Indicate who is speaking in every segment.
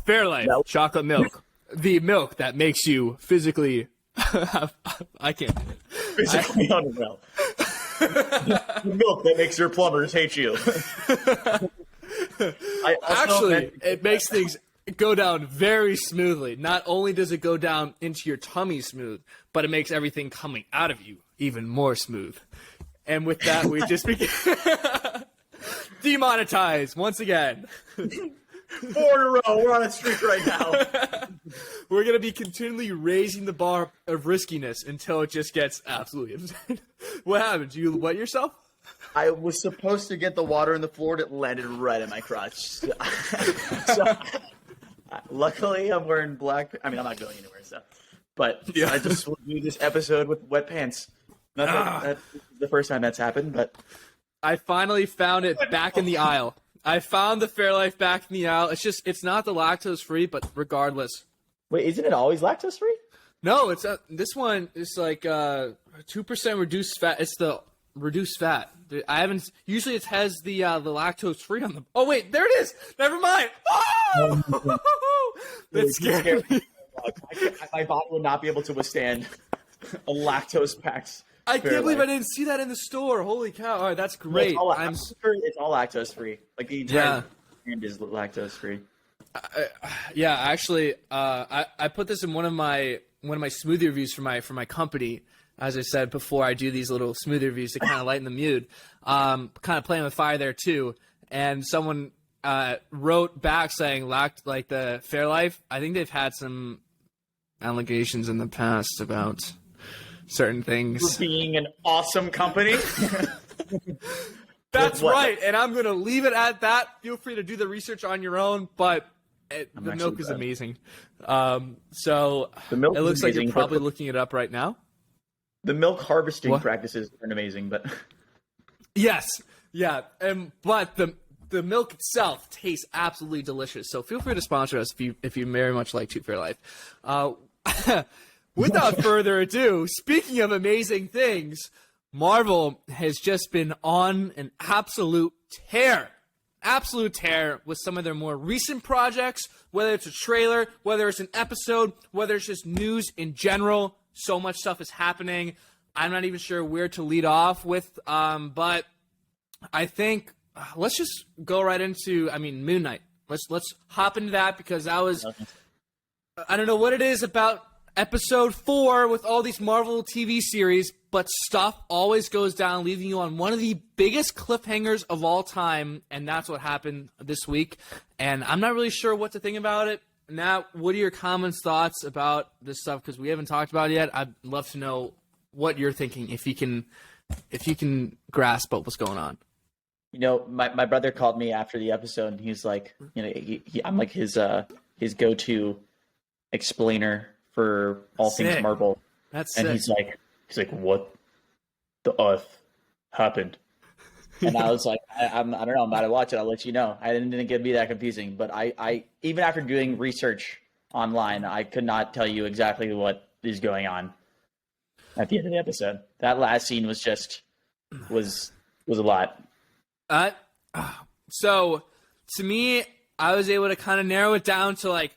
Speaker 1: Fairlife chocolate milk, the milk that makes you physically. I can't.
Speaker 2: Physically unwell. The milk that makes your plumbers hate you.
Speaker 1: Actually, it makes things go down very smoothly. Not only does it go down into your tummy smooth, but it makes everything coming out of you even more smooth. And with that, we just begin demonetized once again.
Speaker 2: 4 in a row. We're on a streak right now.
Speaker 1: We're going to be continually raising the bar of riskiness until it just gets absolutely insane. What happened? Did you wet yourself?
Speaker 2: I was supposed to get the water in the floor and it landed right in my crotch. So, luckily, I'm wearing black. I mean, I'm not going anywhere, so. But yeah. I just will do this episode with wet pants. That's the first time that's happened, but.
Speaker 1: I finally found it back in the aisle. I found the Fairlife back in the aisle. It's not the lactose free, but regardless.
Speaker 2: Wait, isn't it always lactose free?
Speaker 1: No, it's this one is like 2% reduced fat. It's the reduced fat. I haven't. Usually it has the lactose free on them. Oh wait, there it is. Never mind. Oh! That's scary.
Speaker 2: My body would not be able to withstand a lactose packed.
Speaker 1: I can't believe I didn't see that in the store. Holy cow! All right, that's great.
Speaker 2: I'm sure it's all lactose free. Like the entire brand is lactose free.
Speaker 1: Yeah, actually, I put this in one of my smoothie reviews for my company. As I said before, I do these little smoothie reviews to kind of lighten the mood. Kind of playing with fire there too. And someone wrote back saying, like the Fairlife, I think they've had some allegations in the past about certain things.
Speaker 2: For being an awesome company.
Speaker 1: That's right, and I'm going to leave it at that. Feel free to do the research on your own, but the milk is amazing. So it looks like you're probably looking it up right now.
Speaker 2: The milk harvesting practices aren't amazing, but
Speaker 1: yes, yeah, but the milk itself tastes absolutely delicious. So feel free to sponsor us if you very much like to Fairlife. Without further ado, speaking of amazing things, Marvel has just been on an absolute tear with some of their more recent projects, whether it's a trailer, whether it's an episode, whether it's just news in general. So much stuff is happening. I'm not even sure where to lead off with, but I think let's just go right into, Moon Knight. Let's hop into that because that was, I don't know what it is about episode 4 with all these Marvel TV series, but stuff always goes down, leaving you on one of the biggest cliffhangers of all time, and that's what happened this week. And I'm not really sure what to think about it. Nat, what are your comments, thoughts about this stuff? Because we haven't talked about it yet. I'd love to know what you're thinking, if you can grasp what was going on.
Speaker 2: You know, my brother called me after the episode, and he's like, you know, I'm like his go-to explainer for all things Marvel.
Speaker 1: That's
Speaker 2: and
Speaker 1: sick.
Speaker 2: He's like, what the earth happened? And I was like, I don't know. I'm about to watch it. I'll let you know. I didn't think it'd be that confusing, but I even after doing research online, I could not tell you exactly what is going on at the end of the episode. That last scene was a lot.
Speaker 1: So to me, I was able to kind of narrow it down to like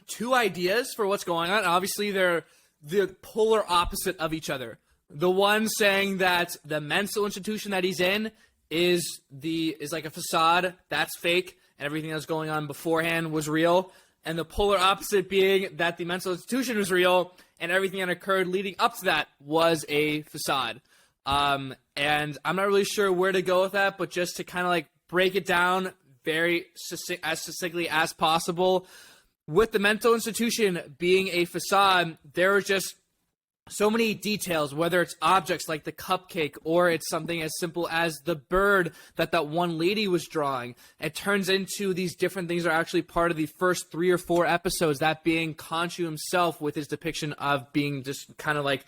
Speaker 1: 2 ideas for what's going on. Obviously, they're the polar opposite of each other. The one saying that the mental institution that he's in is like a facade, that's fake, and everything that's going on beforehand was real. And the polar opposite being that the mental institution was real, and everything that occurred leading up to that was a facade. And I'm not really sure where to go with that, but just to kind of like break it down very succinctly as possible. With the mental institution being a facade, there are just so many details, whether it's objects like the cupcake or it's something as simple as the bird that one lady was drawing. It turns into these different things are actually part of the first 3 or 4 episodes, that being Khonshu himself with his depiction of being just kind of like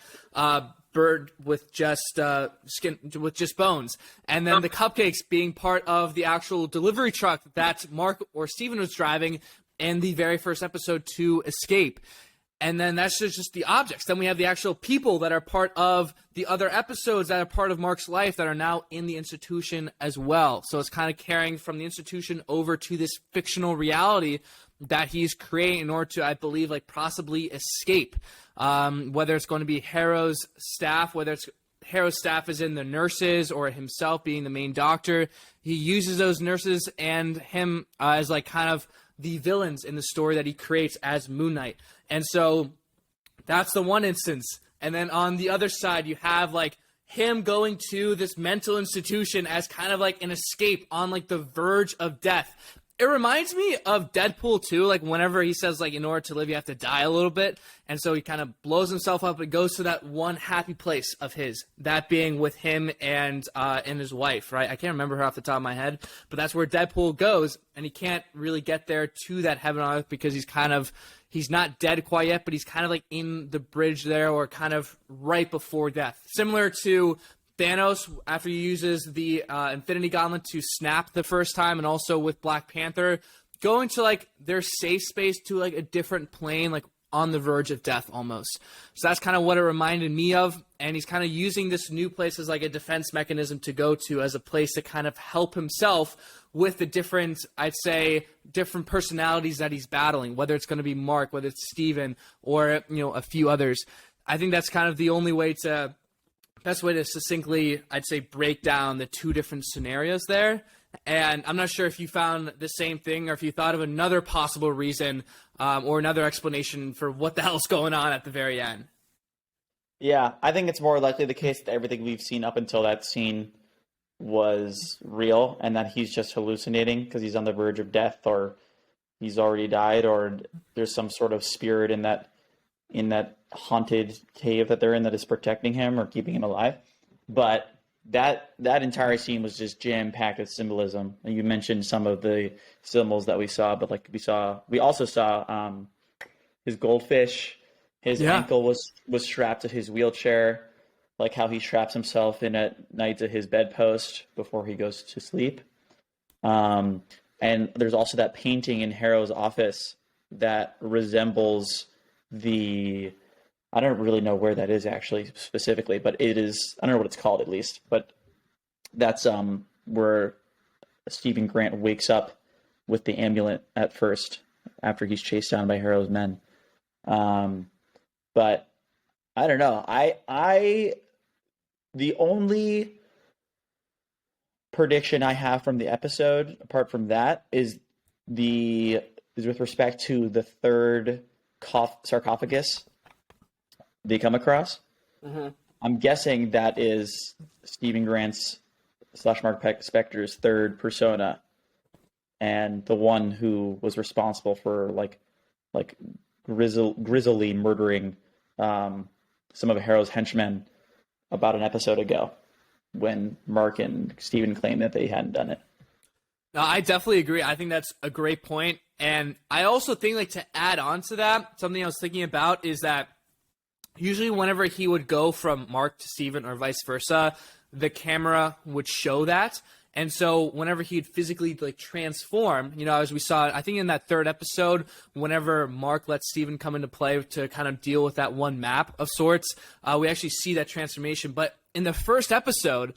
Speaker 1: bird with just skin, with just bones. And then the cupcakes being part of the actual delivery truck that Mark or Steven was driving in the very first episode to escape. And then that's just the objects. Then we have the actual people that are part of the other episodes that are part of Mark's life that are now in the institution as well. So it's kind of carrying from the institution over to this fictional reality that he's creating in order to, I believe, like possibly escape. Whether it's going to be Harrow's staff, whether it's Harrow's staff is in the nurses or himself being the main doctor, he uses those nurses and him as like kind of the villains in the story that he creates as Moon Knight. And so that's the one instance. And then on the other side, you have like him going to this mental institution as kind of like an escape on like the verge of death. It reminds me of Deadpool 2, like whenever he says like in order to live you have to die a little bit, and so he kind of blows himself up and goes to that one happy place of his, that being with him and his wife, right? I can't remember her off the top of my head, but that's where Deadpool goes, and he can't really get there to that heaven on earth because he's not dead quite yet, but he's kind of like in the bridge there, or kind of right before death. Similar to Thanos, after he uses the Infinity Gauntlet to snap the first time, and also with Black Panther, going to like their safe space to like a different plane, like on the verge of death almost. So that's kind of what it reminded me of, and he's kind of using this new place as like a defense mechanism to go to, as a place to kind of help himself with the different, I'd say, different personalities that he's battling, whether it's going to be Mark, whether it's Steven, or, you know, a few others. I think that's kind of the only way to... best way to succinctly, I'd say, break down the two different scenarios there. And I'm not sure if you found the same thing, or if you thought of another possible reason or another explanation for what the hell's going on at the very end.
Speaker 2: Yeah, I think it's more likely the case that everything we've seen up until that scene was real, and that he's just hallucinating because he's on the verge of death, or he's already died, or there's some sort of spirit in that haunted cave that they're in that is protecting him or keeping him alive. But that entire scene was just jam-packed with symbolism. And you mentioned some of the symbols that we saw, but like we also saw his goldfish, his ankle was strapped to his wheelchair, like how he straps himself in at night to his bedpost before he goes to sleep. And there's also that painting in Harrow's office that resembles I don't really know where that is actually specifically, but it is, I don't know what it's called at least, but that's where Stephen Grant wakes up with the amulet at first after he's chased down by Harrow's men. But I don't know. The only prediction I have from the episode, apart from that, is with respect to the third sarcophagus they come across. Mm-hmm. I'm guessing that is Stephen Grant's / Mark Spector's third persona, and the one who was responsible for like grizzly murdering some of Harrow's henchmen about an episode ago, when Mark and Stephen claimed that they hadn't done it.
Speaker 1: No, I definitely agree. I think that's a great point. And I also think, like, to add on to that, something I was thinking about is that usually whenever he would go from Mark to Steven or vice versa, the camera would show that. And so whenever he'd physically like transform, you know, as we saw, I think in that third episode, whenever Mark lets Steven come into play to kind of deal with that one map of sorts, we actually see that transformation. But in the first episode,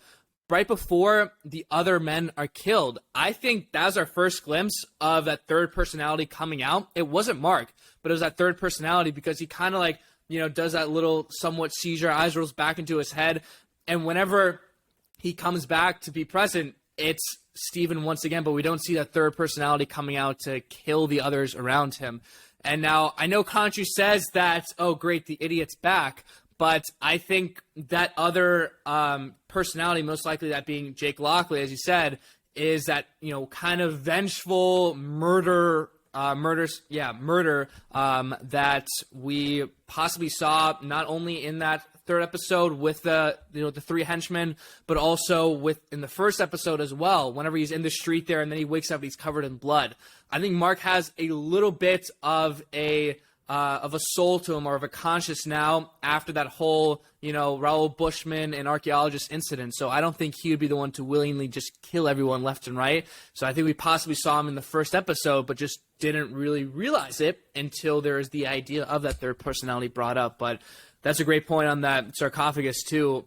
Speaker 1: right before the other men are killed, I think that was our first glimpse of that third personality coming out. It wasn't Mark, but it was that third personality, because he kind of like, you know, does that little somewhat seizure, eyes rolls back into his head. And whenever he comes back to be present, it's Steven once again, but we don't see that third personality coming out to kill the others around him. And now I know Country says that, oh great, the idiot's back, but I think that other personality, most likely that being Jake Lockley, as you said, is that, you know, kind of vengeful murder that we possibly saw not only in that third episode with the three henchmen, but also in the first episode as well, whenever he's in the street there and then he wakes up and he's covered in blood. I think Mark has a little bit of a of a soul to him or of a conscience now after that whole, Raoul Bushman and archaeologist incident. So I don't think he would be the one to willingly just kill everyone left and right. So I think we possibly saw him in the first episode, but just didn't really realize it until there is the idea of that third personality brought up. But that's a great point on that sarcophagus too.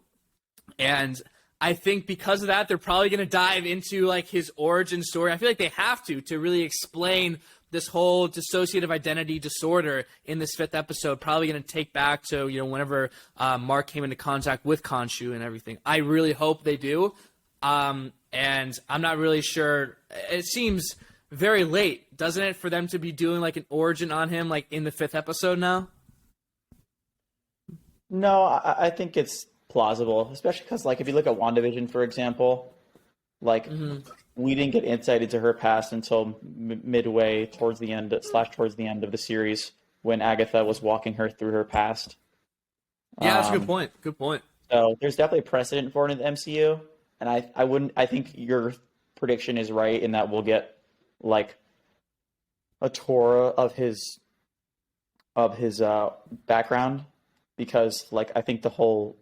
Speaker 1: And I think because of that, they're probably going to dive into like his origin story. I feel like they have to really explain this whole dissociative identity disorder in this 5th episode. Probably going to take back to, whenever Mark came into contact with Khonshu and everything. I really hope they do. And I'm not really sure. It seems very late, doesn't it, for them to be doing like an origin on him like in the 5th episode now?
Speaker 2: No, I think it's plausible, especially because, like, if you look at WandaVision, for example, like, we didn't get insight into her past until midway towards the end of the series when Agatha was walking her through her past.
Speaker 1: Yeah, that's a good point. Good point.
Speaker 2: So there's definitely precedent for it in the MCU, and I think your prediction is right in that we'll get like a tour of his background, because like I think the whole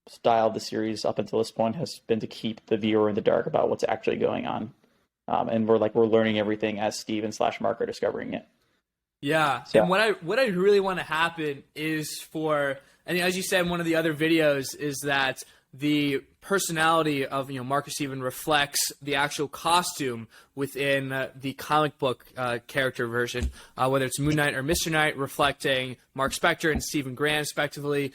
Speaker 2: style of the series up until this point has been to keep the viewer in the dark about what's actually going on, and we're learning everything as Steve and / Mark are discovering it.
Speaker 1: Yeah, so. And what I really want to happen is for, and as you said in one of the other videos, is that the personality of Marcus Steven reflects the actual costume within the comic book character version, whether it's Moon Knight or Mr. Knight, reflecting Mark Spector and Stephen Grant respectively.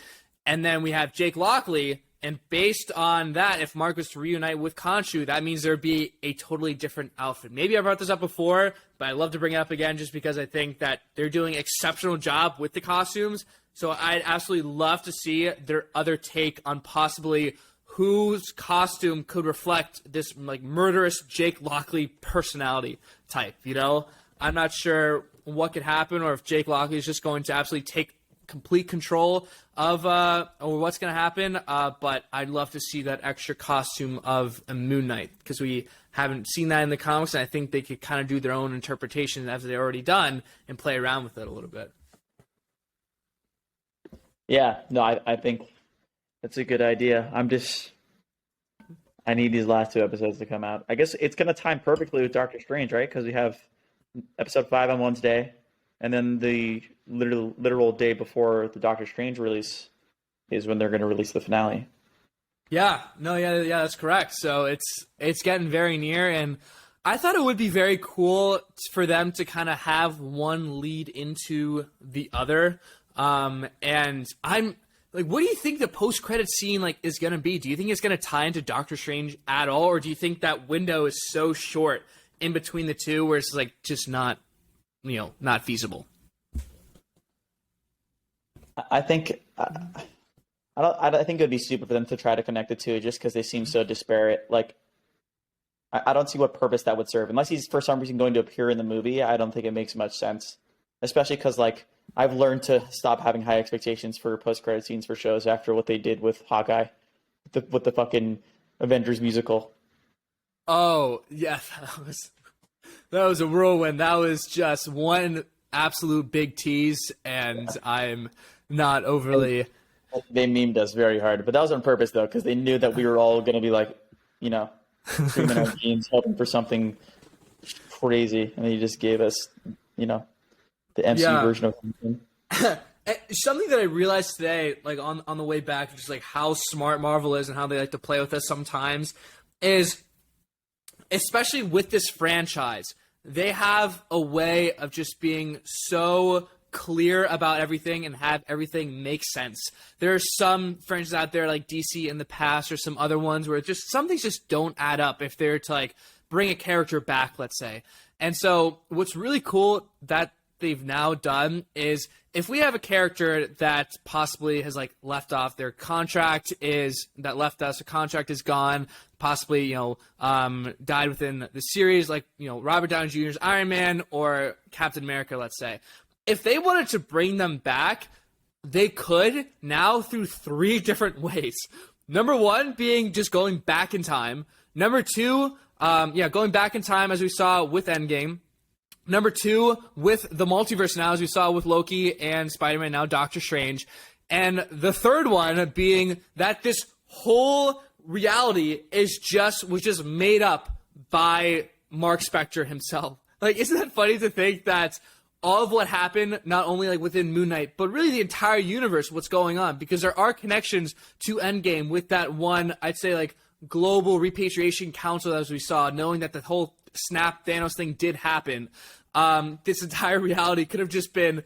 Speaker 1: And then we have Jake Lockley, and based on that, if Mark was to reunite with Khonshu, that means there'd be a totally different outfit. Maybe I brought this up before, but I'd love to bring it up again just because I think that they're doing an exceptional job with the costumes. So I'd absolutely love to see their other take on possibly whose costume could reflect this like murderous Jake Lockley personality type. I'm not sure what could happen, or if Jake Lockley is just going to absolutely take complete control of or what's going to happen, but I'd love to see that extra costume of a Moon Knight, because we haven't seen that in the comics, and I think they could kind of do their own interpretation as they've already done and play around with it a little bit. Yeah, no, I think that's a good idea. I need these last 2 episodes to come out. I guess it's going to time perfectly with Doctor Strange, right? Because we have episode 5 on Wednesday, and then the literal day before the Doctor Strange release is when they're going to release the finale. Yeah, that's correct. So it's getting very near, and I thought it would be very cool for them to kind of have one lead into the other. And I'm like, what do you think the post-credit scene like is going to be? Do you think it's going to tie into Doctor Strange at all, or do you think that window is so short in between the two where it's like just not feasible? I think I think it would be stupid for them to try to connect the two just because they seem so disparate. Like, I don't see what purpose that would serve unless he's for some reason going to appear in the movie. I don't think it makes much sense, especially because like I've learned to stop having high expectations for post-credit scenes for shows after what they did with Hawkeye, with the fucking Avengers musical. Oh yeah, that was a whirlwind. That was just one absolute big tease, and I'm not overly. They memed us very hard, but that was on purpose though, because they knew that we were all going to be like, screaming our jeans, hoping for something crazy, and they just gave us, the MCU version of something. Something that I realized today, like on the way back, just like how smart Marvel is and how they like to play with us sometimes, is especially with this franchise, they have a way of just being so clear about everything and have everything make sense. There are some franchises out there like DC in the past or some other ones where just some things just don't add up if they're to like bring a character back, let's say. And so what's really cool that they've now done is if we have a character that possibly has like left off their contract left us, a contract is gone, possibly, died within the series, like, Robert Downey Jr.'s Iron Man or Captain America, let's say. If they wanted to bring them back, they could now through 3 different ways. Number 1 being just going back in time. Number 2, going back in time as we saw with Endgame. Number 2, with the multiverse now, as we saw with Loki and Spider-Man, now Doctor Strange. And the third one being that this whole reality was just made up by Mark Spector himself. Like, isn't that funny to think that all of what happened, not only like within Moon Knight, but really the entire universe, what's going on? Because there are connections to Endgame with that one, I'd say, like, global repatriation council, as we saw, knowing that the whole snap Thanos thing did happen. This entire reality could have just been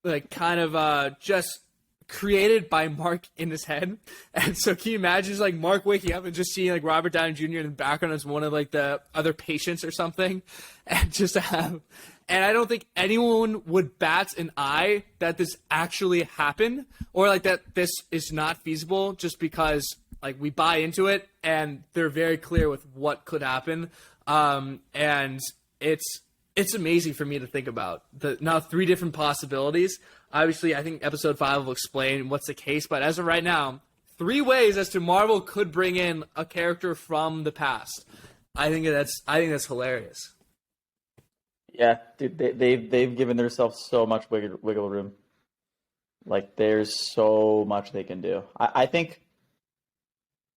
Speaker 1: like kind of just created by Mark in his head. And so can you imagine just like Mark waking up and just seeing like Robert Downey Jr. in the background as one of like the other patients or something, and just to have, and I don't think anyone would bat an eye that this actually happened, or like that this is not feasible, just because like we buy into it and they're very clear with what could happen. And it's amazing for me to think about the now 3 different possibilities. Obviously, I think episode 5 will explain what's the case, but as of right now, 3 ways as to Marvel could bring in a character from the past. I think that's hilarious.
Speaker 2: Yeah, dude, they've given themselves so much wiggle room. Like, there's so much they can do. I think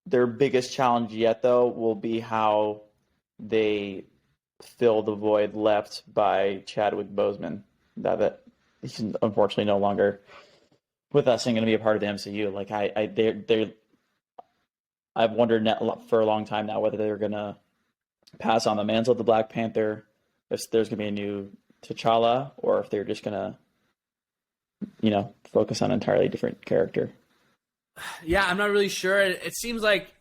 Speaker 2: their biggest challenge yet, though, will be how they fill the void left by Chadwick Boseman. Now that he's unfortunately no longer with us and going to be a part of the MCU. Like, I've wondered for a long time now whether they're going to pass on the mantle of the Black Panther, if there's going to be a new T'Challa, or if they're just going to, focus on an entirely different character.
Speaker 1: Yeah, I'm not really sure. It seems like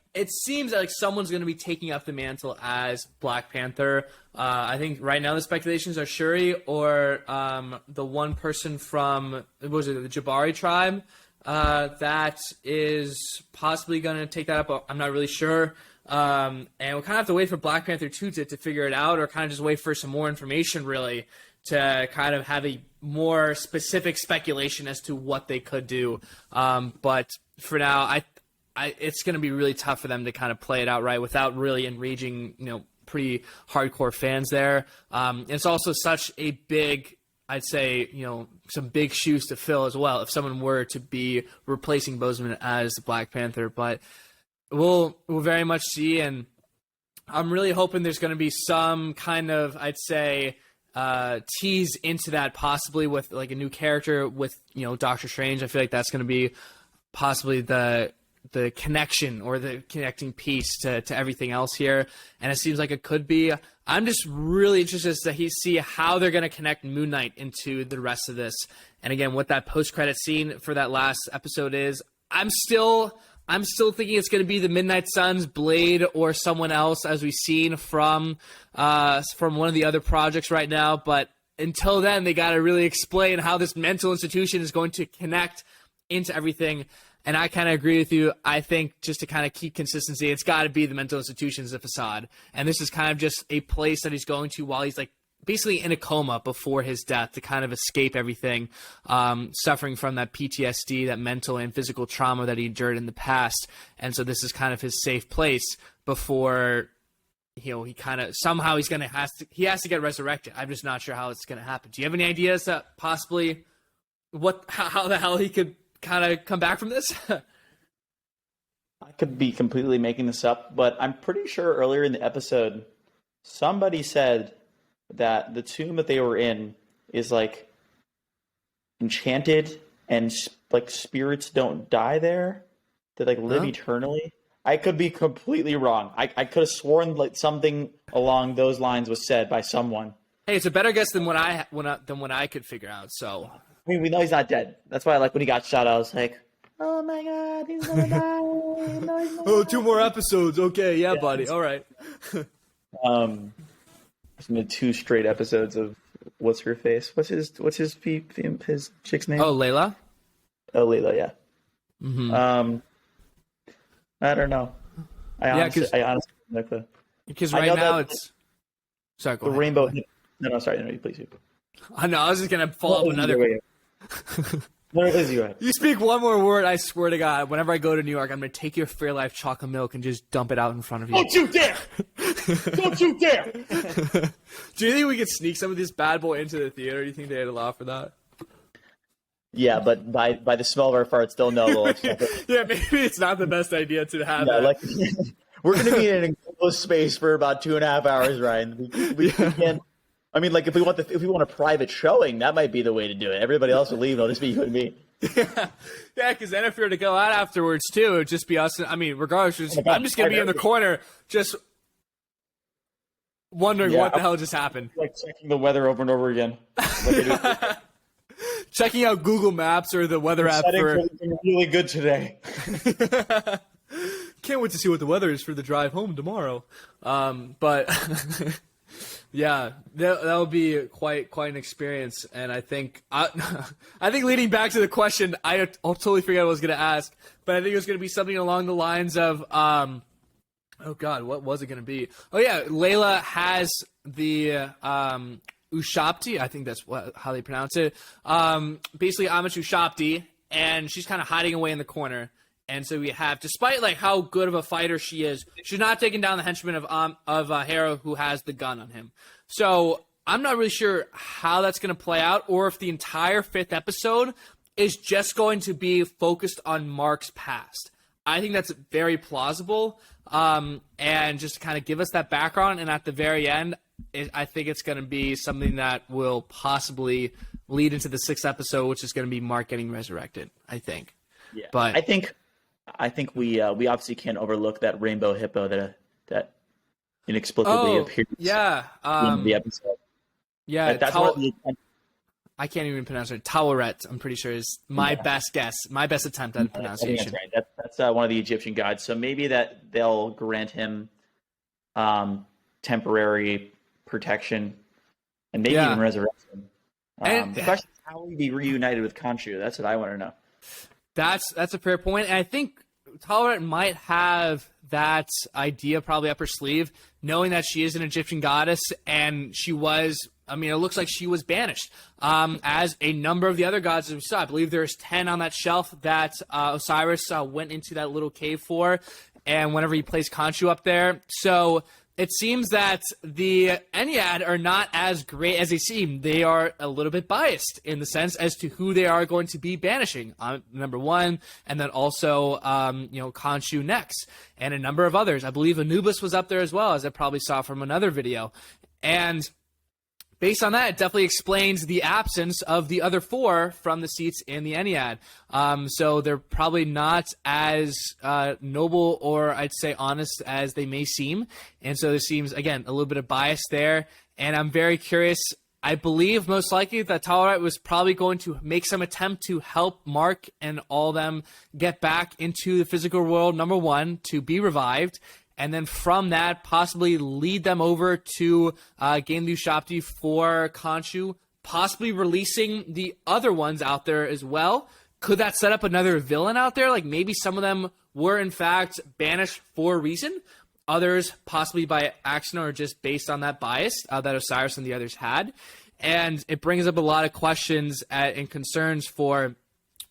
Speaker 1: someone's going to be taking up the mantle as Black Panther. I think right now the speculations are Shuri or the one person from, what was it, the Jabari tribe that is possibly going to take that up. I'm not really sure. And we'll kind of have to wait for Black Panther 2 to figure it out, or kind of just wait for some more information, really, to kind of have a more specific speculation as to what they could do. But for now, it's going to be really tough for them to kind of play it out right without really enraging, pretty hardcore fans there. It's also such a big, I'd say, some big shoes to fill as well if someone were to be replacing Boseman as Black Panther. But we'll very much see, and I'm really hoping there's going to be some kind of, I'd say, tease into that, possibly with like a new character with Doctor Strange. I feel like that's going to be possibly the connection or the connecting piece to everything else here, and it seems like it could be. I'm just really interested to see how they're going to connect Moon Knight into the rest of this, and again, what that post-credit scene for that last episode is. I'm still thinking it's going to be the Midnight Suns, Blade, or someone else, as we've seen from one of the other projects right now. But until then, they got to really explain how this mental institution is going to connect into everything. And I kind of agree with you. I think just to kind of keep consistency, it's got to be the mental institution as a facade. And this is kind of just a place that he's going to while he's like basically in a coma before his death, to kind of escape everything, suffering from that PTSD, that mental and physical trauma that he endured in the past. And so this is kind of his safe place before, he kind of, somehow he has to get resurrected. I'm just not sure how it's going to happen. Do you have any ideas that possibly how the hell he could kind of come back from this?
Speaker 2: I could be completely making this up, but I'm pretty sure earlier in the episode, somebody said that the tomb that they were in is like enchanted, and like spirits don't die there. They like live eternally. I could be completely wrong. I could have sworn like something along those lines was said by someone.
Speaker 1: Hey, it's a better guess than what I could figure out. So
Speaker 2: I mean, we know he's not dead. That's why, like, when he got shot, I was like, "Oh my god, he's gonna die!" No, he's not.
Speaker 1: 2 more episodes. Okay, yeah, buddy. All right.
Speaker 2: There's been 2 straight episodes of what's her face? What's his chick's name?
Speaker 1: Oh, Layla.
Speaker 2: Oh, Layla. Yeah.
Speaker 1: Mm-hmm.
Speaker 2: I don't know. I honestly like the,
Speaker 1: because right now it's sorry. Go
Speaker 2: the
Speaker 1: ahead.
Speaker 2: rainbow. No, sorry. No, please.
Speaker 1: I know. I was just gonna follow up another.
Speaker 2: No, it is you. Right.
Speaker 1: You speak one more word, I swear to God, whenever I go to New York, I'm going to take your Fairlife chocolate milk and just dump it out in front of you.
Speaker 2: Don't you dare! Don't you dare!
Speaker 1: Do you think we could sneak some of this bad boy into the theater? Do you think they'd allow for that?
Speaker 2: Yeah, but by the smell of our farts, they'll know. They'll accept it.
Speaker 1: Yeah, maybe it's not the best idea to have
Speaker 2: Yeah,
Speaker 1: that.
Speaker 2: like we're gonna be in an enclosed space for about 2.5 hours, Ryan. We can't. I mean, like if we want a private showing, that might be the way to do it. Everybody else will leave. It'll just be you and me.
Speaker 1: Yeah, because then if we were to go out afterwards too, it'd just be us. I mean, regardless, I'm just gonna be in the corner, just wondering what the hell just happened.
Speaker 2: Like checking the weather over and over again.
Speaker 1: Checking out Google Maps or the weather app for
Speaker 2: really good today.
Speaker 1: Can't wait to see what the weather is for the drive home tomorrow. But yeah, that'll be quite an experience. And I think I think leading back to the question, I'll totally forget what I was going to ask, but I think it was going to be something along the lines of, oh God, what was it going to be? Oh yeah, Layla has the Ushapti, I think that's how they pronounce it. Basically, Amish Ushapti, and she's kind of hiding away in the corner. And so we have, despite like how good of a fighter she is, she's not taking down the henchman of Hera, who has the gun on him. So I'm not really sure how that's going to play out, or if the entire 5th episode is just going to be focused on Mark's past. I think that's very plausible, and just to kind of give us that background. And at the very end, I think it's going to be something that will possibly lead into the 6th episode, which is going to be Mark getting resurrected, I think.
Speaker 2: Yeah,
Speaker 1: but
Speaker 2: I think we obviously can't overlook that rainbow hippo that inexplicably appears in the episode.
Speaker 1: Yeah,
Speaker 2: like, that's one of the,
Speaker 1: I can't even pronounce it. Taweret, I'm pretty sure, is my best guess, my best attempt at pronunciation.
Speaker 2: That's right. That's one of the Egyptian gods. So maybe that they'll grant him temporary protection and maybe even resurrection. The question is, how will he be reunited with Khonshu? That's what I want to know.
Speaker 1: That's a fair point, and I think Taweret might have that idea probably up her sleeve, knowing that she is an Egyptian goddess, and she was, I mean, it looks like she was banished, as a number of the other gods that we saw. I believe there's 10 on that shelf that Osiris went into that little cave for, and whenever he placed Khonshu up there. So it seems that the Ennead are not as great as they seem. They are a little bit biased in the sense as to who they are going to be banishing. Number one, and then also, Khonshu next, and a number of others. I believe Anubis was up there as well, as I probably saw from another video. And based on that, it definitely explains the absence of the other 4 from the seats in the Ennead. So they're probably not as noble or I'd say honest as they may seem. And so there seems, again, a little bit of bias there. And I'm very curious. I believe most likely that Taweret was probably going to make some attempt to help Mark and all them get back into the physical world, number one, to be revived. And then from that, possibly lead them over to gain the Ushapti for Khonshu, possibly releasing the other ones out there as well. Could that set up another villain out there? Like maybe some of them were in fact banished for a reason. Others possibly by accident or just based on that bias that Osiris and the others had. And it brings up a lot of questions and concerns for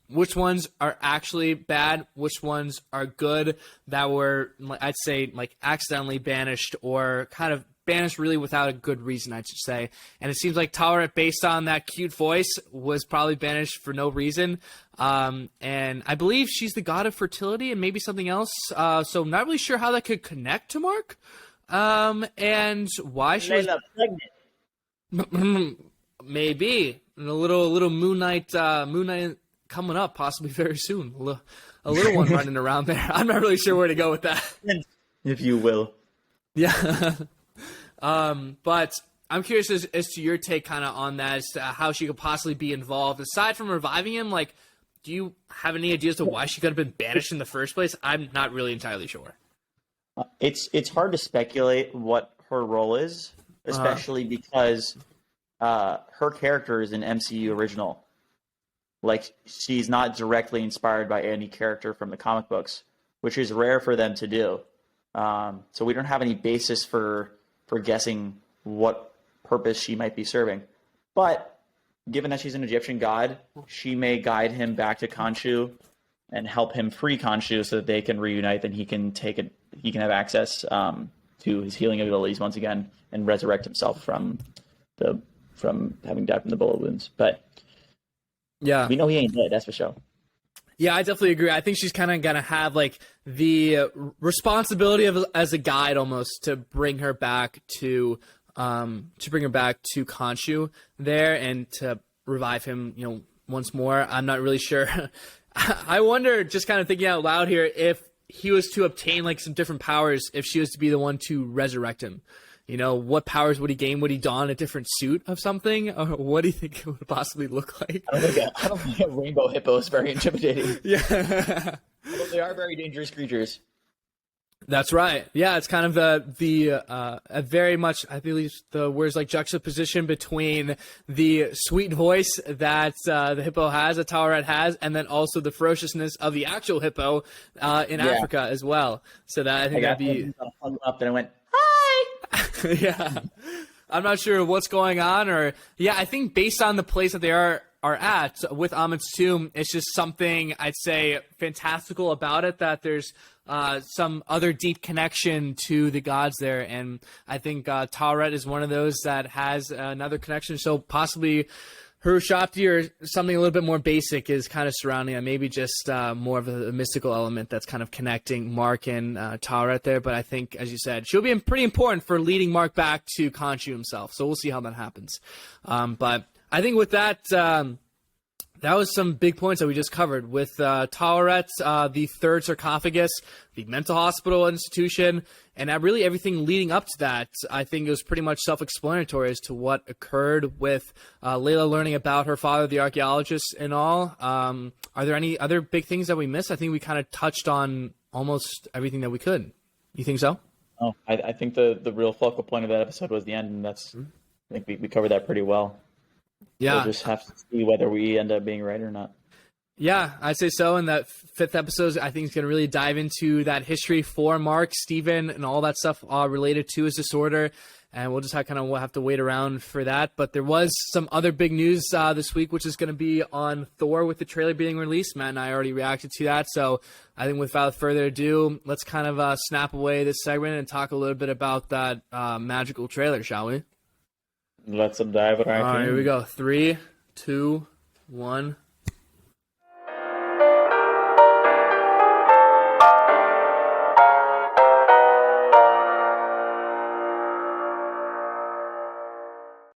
Speaker 1: which ones are actually bad, which ones are good, that were, I'd say, like accidentally banished or kind of banished really without a good reason, I should say. And it seems like Taweret, based on that cute voice, was probably banished for no reason. And I believe she's the god of fertility and maybe something else. So I'm not really sure how that could connect to Mark. And why she was
Speaker 2: pregnant.
Speaker 1: Maybe. And a little Moon Knight coming up possibly very soon. A little one running around there. I'm not really sure where to go with that.
Speaker 2: If you will.
Speaker 1: Yeah. But I'm curious as to your take kind of on that, as to how she could possibly be involved. Aside from reviving him, like, do you have any ideas to why she could have been banished in the first place? I'm not really entirely sure.
Speaker 2: It's hard to speculate what her role is, especially because her character is an MCU original. Like, she's not directly inspired by any character from the comic books, which is rare for them to do. So we don't have any basis for guessing what purpose she might be serving. But given that she's an Egyptian god, she may guide him back to Khonshu and help him free Khonshu so that they can reunite and he can have access to to his healing abilities once again and resurrect himself from having died from the bullet wounds. But
Speaker 1: Yeah.
Speaker 2: we know he ain't dead, that's for sure.
Speaker 1: Yeah, I definitely agree. I think she's kind of going to have like the responsibility of as a guide almost to bring her back to Khonshu there and to revive him, once more. I'm not really sure. I wonder, just kind of thinking out loud here, if he was to obtain like some different powers, if she was to be the one to resurrect him. What powers would he gain? Would he don a different suit of something? Or what do you think it would possibly look like?
Speaker 2: I don't think a rainbow hippo is very intimidating.
Speaker 1: Yeah.
Speaker 2: Although they are very dangerous creatures.
Speaker 1: That's right. Yeah, it's kind of a very much, I believe the words like juxtaposition between the sweet voice that the hippo has, that Taweret has, and then also the ferociousness of the actual hippo in Africa as well. So that I think that'd be
Speaker 2: up and I went,
Speaker 1: yeah. I'm not sure what's going on, I think based on the place that they are at with Amit's tomb, it's just something I'd say fantastical about it, that there's some other deep connection to the gods there, and I think Taweret is one of those that has another connection, so possibly her Shopti or something a little bit more basic is kind of surrounding it. Maybe just more of a mystical element that's kind of connecting Mark and Taweret there. But I think, as you said, she'll be pretty important for leading Mark back to Khonshu himself. So we'll see how that happens. But I think with that, that was some big points that we just covered. With Taweret, the third sarcophagus, the mental hospital institution, and really everything leading up to that, I think it was pretty much self-explanatory as to what occurred with Layla learning about her father, the archaeologist, and all. Are there any other big things that we missed? I think we kind of touched on almost everything that we could. You think so?
Speaker 2: Oh, I think the real focal point of that episode was the end, and I think we covered that pretty well.
Speaker 1: Yeah.
Speaker 2: We'll just have to see whether we end up being right or not.
Speaker 1: Yeah, I'd say so. And that fifth episode, I think, is going to really dive into that history for Mark, Steven, and all that stuff related to his disorder. And we'll just we'll have to wait around for that. But there was some other big news this week, which is going to be on Thor with the trailer being released. Matt and I already reacted to that. So I think without further ado, let's kind of snap away this segment and talk a little bit about that magical trailer, shall we?
Speaker 2: Let's dive right in.
Speaker 1: All right, here we go. 3, 2, 1.